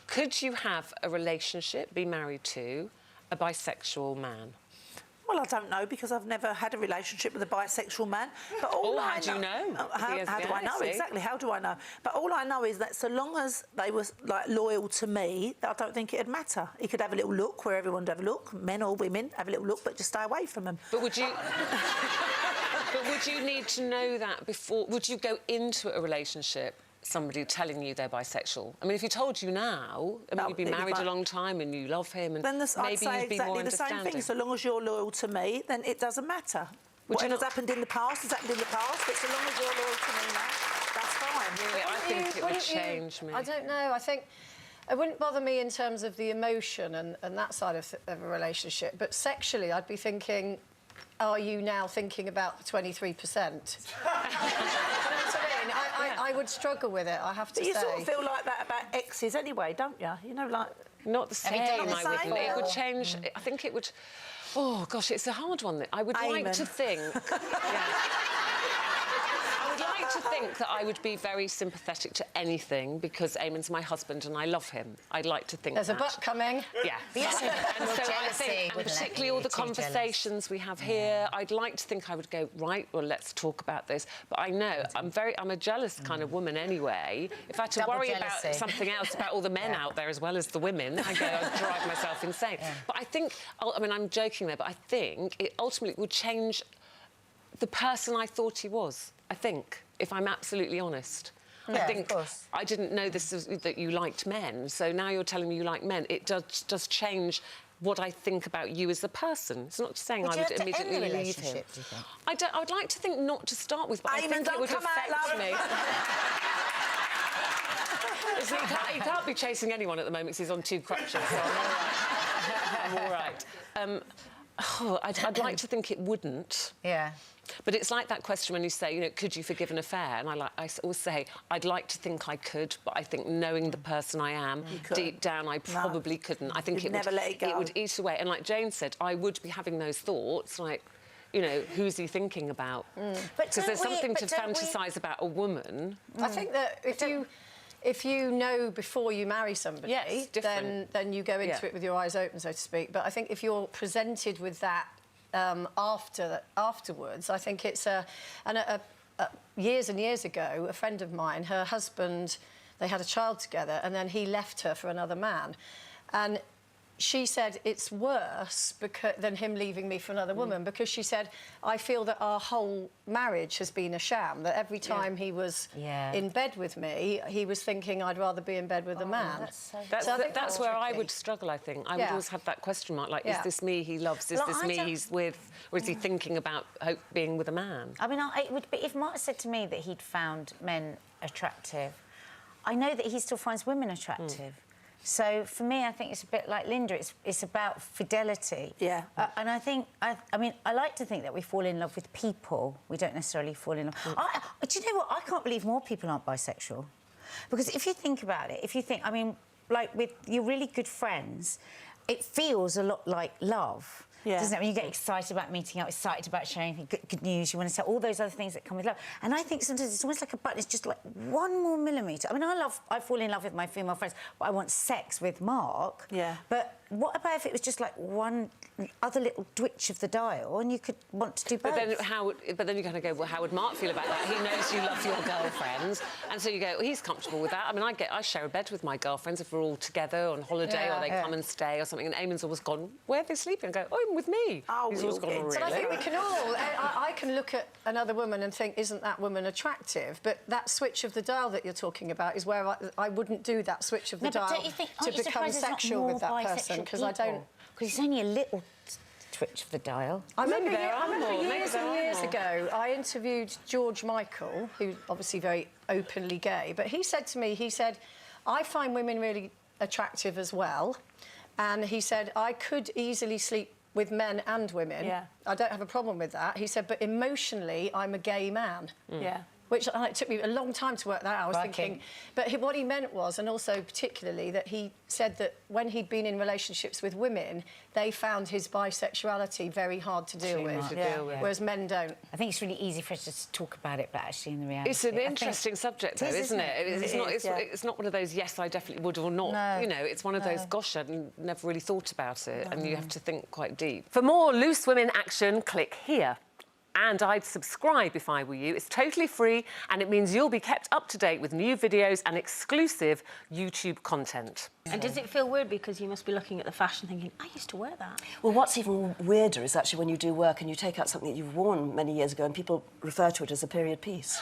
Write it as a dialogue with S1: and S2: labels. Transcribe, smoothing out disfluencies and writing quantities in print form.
S1: Could you have a relationship, be married to, a bisexual man?
S2: Well, I don't know, because I've never had a relationship with a bisexual man. But all
S1: how do you know?
S2: How do I know? Exactly, how do I know? But all I know is that so long as they were, like, loyal to me, I don't think it'd matter. He could have a little look where everyone would have a look, men or women, have a little look, but just stay away from them.
S1: But would you... But would you need to know that before... Would you go into a relationship somebody telling you they're bisexual? I mean, if he told you now, I mean, you've been married a long time and you love him, and
S2: then
S1: maybe you'd be more
S2: exactly the same thing. So long as you're loyal to me, then it doesn't matter. Whatever's happened in the past has happened in the past, but so long as you're loyal to me now, that's fine.
S1: Really, I think it would change me.
S3: I don't know. I think it wouldn't bother me in terms of the emotion and that side of a relationship, but sexually, I'd be thinking, are you now thinking about the 23%? I would struggle with it, I have to say.
S2: But you sort of feel like that about exes anyway, don't you? You know, like...
S1: Not the same, I wouldn't. It would change... I think it would... Oh, gosh, it's a hard one. I would like to think... I would like to think that I would be very sympathetic to anything, because Eamon's my husband and I love him. I'd like to think
S3: There's a but coming.
S1: Yeah. And so I think, and particularly all the conversations we have here, I'd like to think I would go, right, well, let's talk about this. But I know I'm a jealous kind of woman anyway. If I had to worry about something else, about all the men out there as well as the women, I'd drive myself insane. But I think, I mean, I'm joking there, but I think it ultimately would change the person I thought he was, I think, if I'm absolutely honest.
S3: Yeah,
S1: I think I didn't know that you liked men, so now you're telling me you like men. It does change what I think about you as a person. It's not saying I would immediately leave him.
S3: Do you think?
S1: I would like to think not to start with, but I think it would affect me. He can't be chasing anyone at the moment because he's on 2 crutches, so I'm all right. I'd like to think it wouldn't.
S3: Yeah.
S1: But it's like that question when you say, you know, could you forgive an affair? And I always say, I'd like to think I could, but I think knowing the person I am, deep down, I probably couldn't. I think it would eat away. And like Jane said, I would be having those thoughts, like, you know, who's he thinking about? Because there's something to fantasise about a woman.
S3: I think that if you know before you marry somebody, then you go into it with your eyes open, so to speak. But I think if you're presented with that afterwards, I think it's years and years ago, a friend of mine, her husband, they had a child together, and then he left her for another man, and she said it's worse than him leaving me for another woman, because she said, I feel that our whole marriage has been a sham, that every time he was in bed with me, he was thinking I'd rather be in bed with a man.
S1: That's where I would struggle, I think. I would always have that question mark, like, is this me he loves? Is this me he's with? Or is he thinking about being with a man?
S4: I mean, it would be, if Mark said to me that he'd found men attractive, I know that he still finds women attractive. So, for me, I think it's a bit like Linda. It's about fidelity.
S2: Yeah.
S4: And I think... I mean, I like to think that we fall in love with people. We don't necessarily fall in love... do you know what? I can't believe more people aren't bisexual. Because if you think about it, I mean, like, with your really good friends, it feels a lot like love. Yeah. Doesn't it? When you get excited about meeting up, excited about sharing good news, you want to say all those other things that come with love. And I think sometimes it's almost like a button. It's just like 1 more millimetre. I mean, I fall in love with my female friends, but I want sex with Mark.
S2: Yeah.
S4: But what about if it was just like one other little twitch of the dial and you could want to do both?
S1: But then you kind of go, well, how would Mark feel about that? He knows you love your girlfriends, and so you go, well, he's comfortable with that. I mean, I share a bed with my girlfriends if we're all together on holiday or they come and stay or something, and Eamon's always gone, where are they sleeping? I go, oh, with me.
S2: Oh,
S1: he's always gone, really?
S3: But I think we can all... I can look at another woman and think, isn't that woman attractive? But that switch of the dial that you're talking about is where I wouldn't do that switch of the dial to become sexual with that person, because I don't...
S4: Because it's only a little twitch of the dial.
S3: I remember years and years ago, I interviewed George Michael, who's obviously very openly gay, but he said to me, I find women really attractive as well, and he said, I could easily sleep with men and women. Yeah. I don't have a problem with that. He said, but emotionally, I'm a gay man.
S2: Yeah.
S3: which it took me a long time to work that out. I was thinking... But what he meant was, and also particularly, that he said that when he'd been in relationships with women, they found his bisexuality very hard to deal with, whereas men don't.
S4: I think it's really easy for us to just talk about it, but actually in the reality...
S1: It's an interesting subject, though, isn't it? It's not one of those, yes, I definitely would or not.
S4: No.
S1: You know, it's one of those, gosh, I never really thought about it, and you have to think quite deep. For more Loose Women action, click here. And I'd subscribe if I were you. It's totally free, and it means you'll be kept up to date with new videos and exclusive YouTube content.
S5: And does it feel weird because you must be looking at the fashion thinking, I used to wear that?
S6: Well, what's even weirder is actually when you do work and you take out something that you've worn many years ago and people refer to it as a period piece.